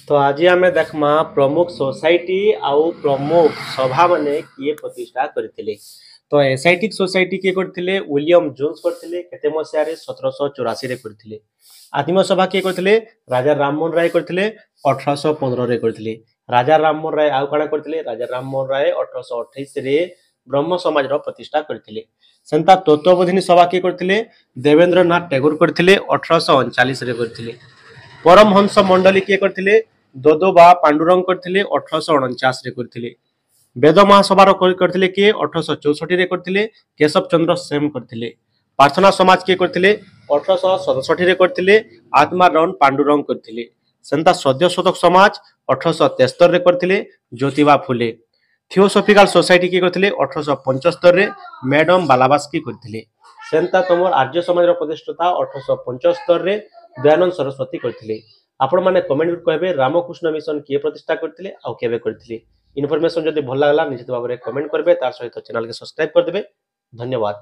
तो आज आम देखमा प्रमुख सोसाइटी आउ प्रमुख सभा माने किए प्रतिष्ठा करथिले। तो एसआईटी सोसाइटी किए करथिले विलियम जोन्स करथिले केते मसिया रे 1784 रे करथिले। आदिम सभा किए करथिले राजा राममोहन राय करथिले 1815 रे करथिले। राजा राममोहन राय आउ काना करथिले राजा राममोहन राय 1828 रे ब्रह्म समाज रो प्रतिष्ठा करथिले। सेंता तत्वबोधिनी सभा किए करथिले देवेंद्रनाथ टैगोर करथिले 1839 रे करथिले। परमहंस मंडली किए करथिले ददोबा पांडुरंग करथिले 1849 रे करथिले। वेद महासभा करथिले किए 1864 रे करथिले केशव चंद्र सेन करथिले। प्रार्थना समाज किए करथिले 1867 रे करथिले आत्मा राउंड पांडुरंग करथिले। सेंता सद्य शोधक समाज 1873 रे करथिले ज्योतिबा फुले। थियोसॉफिकल सोसाइटी किए करथिले 1875 रे मैडम बालाबास्की करथिले। सेंता तमर आर्य समाज रो प्रतिष्ठा 1875 रे दयानंद सरस्वती करथिले। आपण माने कमेंट कहबे रामकृष्ण मिशन किए प्रतिष्ठा करथिले आ केबे करथिले। इनफॉरमेशन जदि भल लागला निश्चित भाव में कमेंट करबे तार सहित चैनल के सब्सक्राइब कर देबे। धन्यवाद।